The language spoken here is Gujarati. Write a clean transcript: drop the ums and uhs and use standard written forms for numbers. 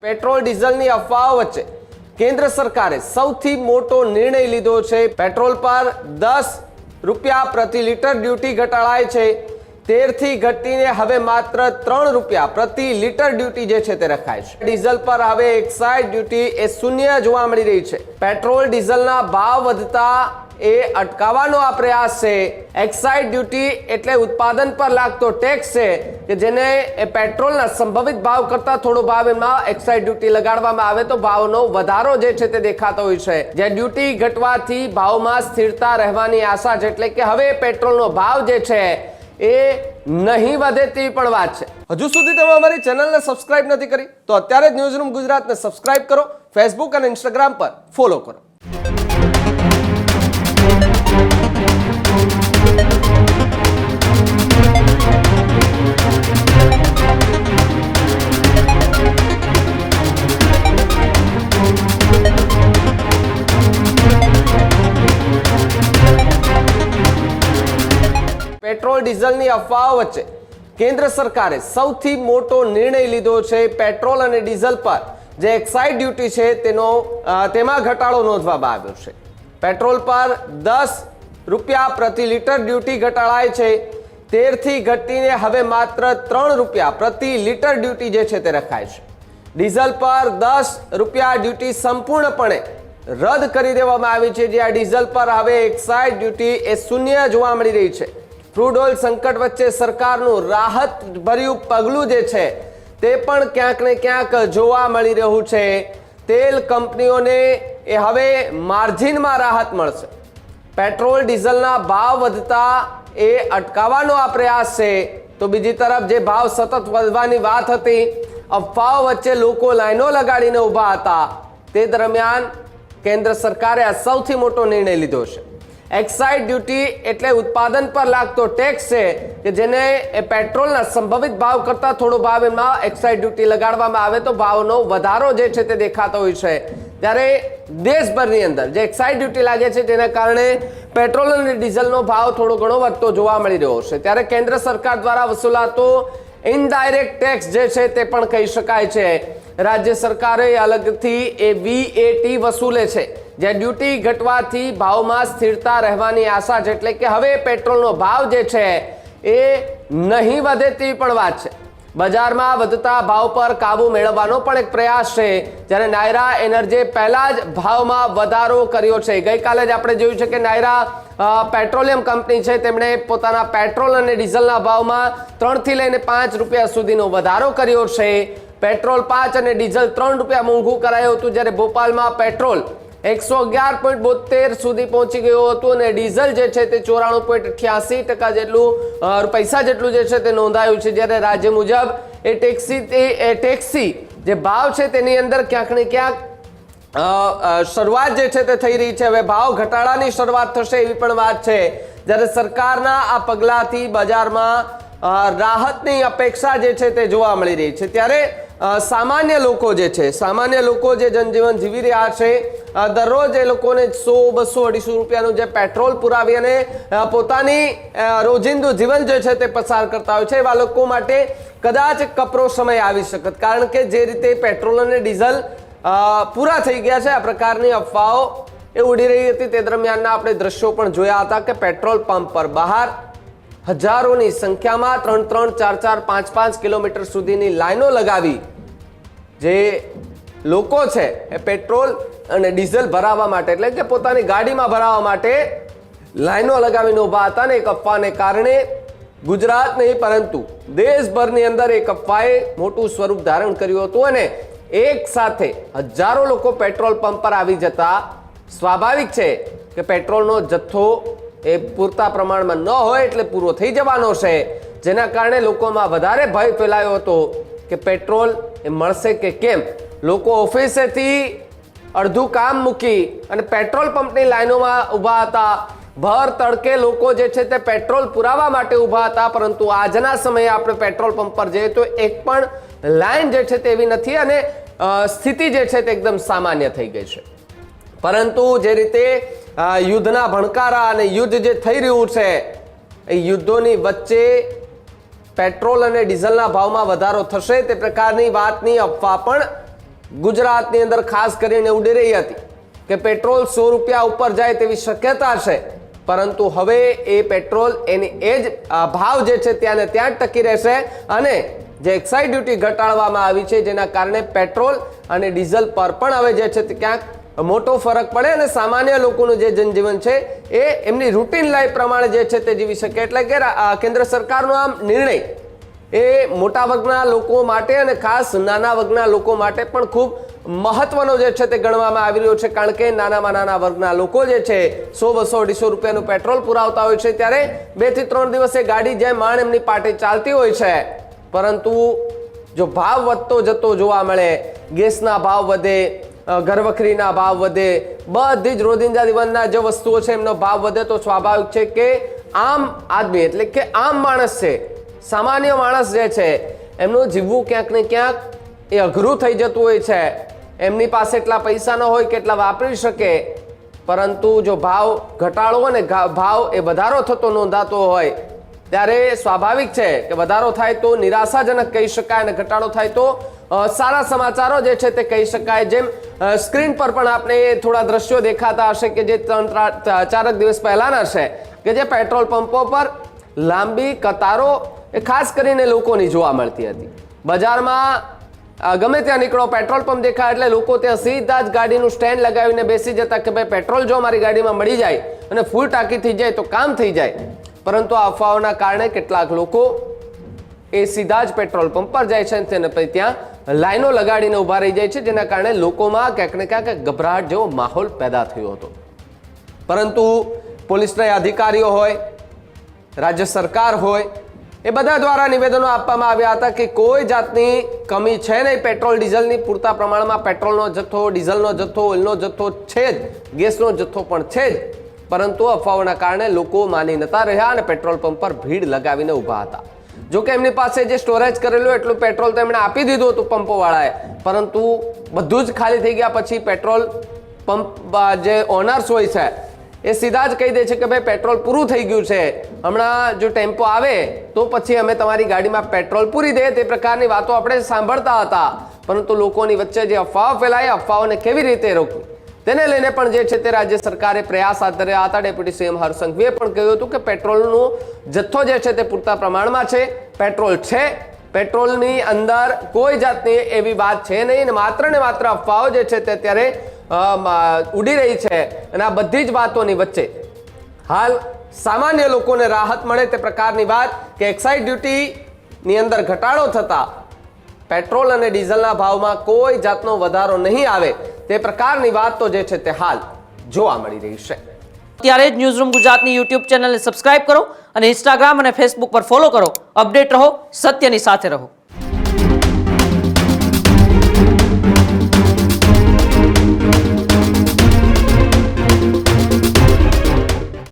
પેટ્રોલ ડીઝલની અફવાઓ વચ્ચે કેન્દ્ર સરકારે સૌથી મોટો નિર્ણય લીધો છે। પેટ્રોલ પર 10 રૂપિયા પ્રતિ લીટર ડ્યુટી ઘટાડાય છે। 13 થી ઘટીને હવે માત્ર 3 રૂપિયા પ્રતિ લીટર ડ્યુટી જે છે તે રખાય છે। ડીઝલ પર હવે એક્સાઇઝ ડ્યુટી એ શૂન્ય જોવા મળી રહી છે। પેટ્રોલ ડીઝલના ભાવ વધતા એ અટકાવવાનો આ પ્રયાસ છે। એક્સાઇઝ ડ્યુટી એટલે ઉત્પાદન પર લાગતો ટેક્સ છે કે જેને પેટ્રોલના સંભવિત ભાવ કરતા થોડો ભાવ એમાં એક્સાઇઝ ડ્યુટી લગાડવામાં આવે તો ભાવનો વધારો જે છે તે દેખાતો હોય છે। જે ડ્યુટી ઘટવાથી ભાવમાં સ્થિરતા રહેવાની આશા છે, એટલે કે હવે પેટ્રોલનો ભાવ જે છે એ નહીં વધે તેવી પણ વાત છે। હજુ સુધી તમે અમારી ચેનલને સબસ્ક્રાઇબ નથી કરી તો અત્યારે જ ન્યૂઝરૂમ ગુજરાતને સબસ્ક્રાઇબ કરો, ફેસબુક અને ઇન્સ્ટાગ્રામ પર ફોલો કરો। પેટ્રોલ ડીઝલની અફવાઓ વચ્ચે કેન્દ્ર સરકારે સૌથી મોટો નિર્ણય લીધો છે। પેટ્રોલ અને ડીઝલ પર જે એક્સાઇઝ ડ્યુટી છે તેમાં ઘટાડો નોંધવામાં આવ્યો છે। પેટ્રોલ પર 10 રૂપિયા પ્રતિ લીટર ડ્યુટી ઘટાડાય છે। 13 થી ઘટીને હવે માત્ર 3 રૂપિયા પ્રતિ લીટર ડ્યુટી જે છે તે રખાય છે। ડીઝલ પર 10 રૂપિયા ડ્યુટી સંપૂર્ણપણે રદ કરી દેવામાં આવી છે। જે આ ડીઝલ પર હવે એક્સાઇઝ ડ્યુટી એ શૂન્ય જોવા મળી રહી છે। ક્રૂડ ઓઇલ સંકટ વચ્ચે સરકારનું રાહત ભર્યું પગલું જે છે તે પણ ક્યાંક ને ક્યાંક જોવા મળી રહ્યું છે। તેલ કંપનીઓને એ હવે માર્જિનમાં રાહત મળશે। પેટ્રોલ ડીઝલના ભાવ વધતા એ અટકાવવાનો આ પ્રયાસ છે તો બીજી તરફ જે ભાવ સતત વધવાની વાત હતી, અફવાઓ વચ્ચે લોકો લાઈનો લગાડીને ઊભા હતા, તે દરમિયાન કેન્દ્ર સરકારે આ સૌથી મોટો નિર્ણય લીધો છે। એક્સાઇઝ ડ્યુટી એટલે ઉત્પાદન પર લાગતો ટેક્સ છે કે જેને પેટ્રોલના સંભવિત ભાવ કરતા થોડો ભાવ એમાં એક્સાઇઝ ડ્યુટી લગાડવામાં આવે તો ભાવનો વધારો જે છે તે દેખાતો હોય છે। ત્યારે દેશભરની અંદર જે એક્સાઇઝ ડ્યુટી લાગે છે તેના કારણે પેટ્રોલ અને ડીઝલનો ભાવ થોડો ઘણો વધતો જોવા મળી રહ્યો છે। ત્યારે કેન્દ્ર સરકાર દ્વારા વસૂલાતો ઇનડાયરેક્ટ ટેક્સ જે છે તે પણ કહી શકાય છે। રાજ્ય સરકારે અલગથી એ VAT વસૂલે છે। જે ડ્યુટી ઘટવાથી ભાવમાં સ્થિરતા રહેવાની આશા છે, એટલે કે હવે પેટ્રોલનો ભાવ જે છે એ નહીં વધે તેવી પણ વાત છે। બજારમાં વધતા ભાવ પર કાબુ મેળવવાનો પણ એક પ્રયાસ છે। જ્યારે નાયરા એનર્જીએ પહેલા જ ભાવમાં વધારો કર્યો છે। ગઈકાલે જ આપણે જોયું છે કે નાયરા પેટ્રોલિયમ કંપની છે તેમણે પોતાના પેટ્રોલ અને ડીઝલના ભાવમાં 3 થી લઈને 5 રૂપિયા સુધીનો વધારો કર્યો છે। પેટ્રોલ 5 અને ડીઝલ 3 રૂપિયા મોંઘું કરાયું હતું, જ્યારે ભોપાલમાં પેટ્રોલ 111.72 સુધી પહોંચી ગયું હતું અને ડીઝલ જે છે તે 94.88% જેટલું પૈસા જેટલું જે છે તે નોંધાયું છે। જ્યારે રાજ્ય મુજબ એ ટેક્સી જે ભાવ છે તેની અંદર ક્યાંક ને ક્યાંક શરૂઆત જે છે તે થઈ રહી છે। હવે ભાવ ઘટાડાની શરૂઆત થશે એવી પણ વાત છે। જ્યારે સરકારના આ પગલાથી બજારમાં રાહતની અપેક્ષા જે છે તે જોવા મળી રહી છે। ત્યારે સામાન્ય લોકો જે જનજીવન જીવી રહ્યા છે, દરરોજ એ લોકોને 100, 200, 250 રૂપિયાનું જે પેટ્રોલ પુરાવી અને પોતાની રોજિંદુ જીવન જે છે તે પસાર કરતા હોય છે, એવા લોકો માટે કદાચ કપરો સમય આવી શકે। કારણ કે જે રીતે પેટ્રોલ અને ડીઝલ પૂરા થઈ ગયા છે, આ પ્રકારની અફવાઓ એ ઉડી રહી હતી। તે દરમિયાનના આપણે દ્રશ્યો પણ જોયા હતા કે પેટ્રોલ પંપ પર બહાર હજારોની સંખ્યામાં 3-3, 4-4, 5-5 કિલોમીટર સુધીની લાઈનો લગાવી જે લોકો છે એ પેટ્રોલ અને ડીઝલ ભરાવવા માટે, એટલે કે પોતાની ગાડીમાં ભરાવવા માટે લાઈનો લગાવીને ઊભા હતા। ને એક અફવાને કારણે ગુજરાત નહીં પરંતુ દેશભરની અંદર એક અફવાએ મોટું સ્વરૂપ ધારણ કર્યું હતું અને એક સાથે હજારો લોકો પેટ્રોલ પંપ પર આવી જતા સ્વાભાવિક છે કે પેટ્રોલનો જથ્થો એ પૂરતા પ્રમાણમાં ન હોય એટલે પૂરો થઈ જવાનો છે। જેના કારણે લોકોમાં વધારે ભય ફેલાયો હતો કે પેટ્રોલ એ મળશે કે કેમ। લોકો ઓફિસેથી અડધું કામ મૂકી અને પેટ્રોલ પંપની લાઈનોમાં ઊભા હતા। ભર તડકે લોકો જે છે તે પેટ્રોલ પુરાવવા માટે ઊભા હતા, પરંતુ આજના સમયે આપણે પેટ્રોલ પંપ પર જઈએ તો એક પણ લાઈન જે છે તેવી નથી અને સ્થિતિ જે છે તે એકદમ સામાન્ય થઈ ગઈ છે। પરંતુ જે રીતે યુદ્ધના ભણકારા અને યુદ્ધ જે થઈ રહ્યું છે એ યુદ્ધોની વચ્ચે પેટ્રોલ અને ડીઝલના ભાવમાં વધારો થશે તે પ્રકારની વાતની અફવા પણ ગુજરાતની અંદર ખાસ કરીને ઉડી રહી હતી કે પેટ્રોલ 100 રૂપિયા ઉપર જાય તેવી શક્યતા છે, પરંતુ હવે એ પેટ્રોલ એની એ જ ભાવ જે છે ત્યાં ને ત્યાં જ ટકી રહેશે અને જે એક્સાઇઝ ડ્યુટી ઘટાડવામાં આવી છે જેના કારણે પેટ્રોલ અને ડીઝલ પર પણ હવે જે છે તે ક્યાંક મોટો ફરક પડે અને સામાન્ય લોકોનું જે જનજીવન છે એ એમની રૂટીન લાઈફ પ્રમાણે જે છે તે જીવી શકે. એટલે કે કેન્દ્ર સરકારનો આ નિર્ણય એ મોટા વર્ગના લોકો માટે અને ખાસ નાના વર્ગના લોકો માટે પણ ખૂબ મહત્વનો જે છે તે ગણવામાં આવી રહ્યો છે, કારણ કે નાનામાં નાના વર્ગના લોકો જે છે 100, 200, 250 રૂપિયાનું પેટ્રોલ પુરાવતા હોય છે ત્યારે 2 થી 3 દિવસે ગાડી જેમ માણ એમની પાટે ચાલતી હોય છે, પરંતુ જો ભાવ વધતો જતો જોવા મળે, ગેસના ભાવ વધે, ઘરવખરીના ભાવ વધે, બધી જ રોજિંદા જીવનના જે વસ્તુઓ છે એમનો ભાવ વધે તો સ્વાભાવિક છે કે આમ આદમી એટલે કે આમ માણસ છે, સામાન્ય માણસ જે છે એમનું જીવવું ક્યાંક ને ક્યાંક એ અઘરું થઈ જતું હોય છે. એમની પાસે એટલા પૈસા ન હોય કે એટલા વાપરી શકે, પરંતુ જો ભાવ ઘટાડો અને ભાવ એ વધારો થતો નોંધાતો હોય ત્યારે સ્વાભાવિક છે કે વધારો થાય તો નિરાશાજનક કહી શકાય અને ઘટાડો થાય તો સારા સમાચારો જે છે તે કહી શકાય. જેમ સ્ક્રીન પર પણ આપણે થોડા દ્રશ્યો દેખાતા હશે કે જે 3-4 દિવસ પહેલાના છે કે જે પેટ્રોલ પંપો પર લાંબી કતારો એ ખાસ કરીને લોકોની જોવા મળતી હતી. બજારમાં ગમે ત્યાં નીકળો પેટ્રોલ પંપ દેખાય એટલે લોકો ત્યાં સીધા જ ગાડીનું સ્ટેન્ડ લગાવીને બેસી જતા કે ભાઈ પેટ્રોલ જો મારી ગાડીમાં મળી જાય અને ફૂલ ટાંકી થઈ જાય તો કામ થઈ જાય. પરંતુ આ અફવાઓના કારણે કેટલાક લોકો એ સીધા જ પેટ્રોલ પંપ પર જાય છે અને પછી ત્યાં લાઈનો લગાડીને ઊભા રહી જાય છે, જેના કારણે લોકોમાં ક્યાંક ને ક્યાંક ગભરાટ જેવો માહોલ પેદા થયો હતો. પરંતુ પોલીસના અધિકારીઓ હોય, રાજ્ય સરકાર હોય, એ બધા દ્વારા નિવેદનો આપવામાં આવ્યા હતા કે કોઈ જાતની કમી છે નહીં, પેટ્રોલ ડીઝલની પૂરતા પ્રમાણમાં પેટ્રોલનો જથ્થો, ડીઝલનો જથ્થો, ઓઇલનો જથ્થો છે જ, ગેસનો જથ્થો પણ છે જ. પરંતુ અફવાઓના કારણે લોકો માની નતા રહ્યા અને પેટ્રોલ પંપ પર ભીડ લગાવીને ઊભા હતા. જોકે એમની પાસે જે સ્ટોરેજ કરેલું એટલું પેટ્રોલ તો એમણે આપી દીધું હતું પંપોવાળાએ, પરંતુ બધું જ ખાલી થઈ ગયા પછી પેટ્રોલ પંપ જે ઓનર્સ હોય છે એ સીધા જ કહી દે છે કે ભાઈ પેટ્રોલ પૂરું થઈ ગયું છે, હમણાં જો ટેમ્પો આવે તો પછી અમે તમારી ગાડીમાં પેટ્રોલ પૂરી દે. તે પ્રકારની વાતો આપણે સાંભળતા હતા. પરંતુ લોકોની વચ્ચે જે અફવાઓ ફેલાય, અફવાઓને કેવી રીતે રોકવી તેને લઈને પણ જે છે તે રાજ્ય સરકારે પ્રયાસ હાથ ધર્યા હતા. ડેપ્યુટી સીએમ હર્ષ સંઘવીએ પણ કહ્યું હતું કે પેટ્રોલનો જથ્થો જે છે તે પૂરતા પ્રમાણમાં છે, પેટ્રોલ છે, પેટ્રોલની અંદર કોઈ જાતની એવી વાત છે નહીં અને માત્ર ને માત્ર અફવાઓ જે છે તે અત્યારે ઉડી રહી છે. અને આ બધી જ વાતોની વચ્ચે હાલ સામાન્ય લોકોને રાહત મળે તે પ્રકારની વાત કે એક્સાઇઝ ડ્યુટીની અંદર ઘટાડો થતા પેટ્રોલ અને ડીઝલના ભાવમાં કોઈ જાતનો વધારો નહીં આવે તે પ્રકારની વાત તો જે છે તે હાલ જોવા મળી રહી છે. ત્યારે જ ન્યૂઝરૂમ ગુજરાતની યુટ્યુબ ચેનલને સબસ્ક્રાઇબ કરો અને ઇન્સ્ટાગ્રામ અને ફેસબુક પર ફોલો કરો. અપડેટ રહો, સત્યની સાથે રહો.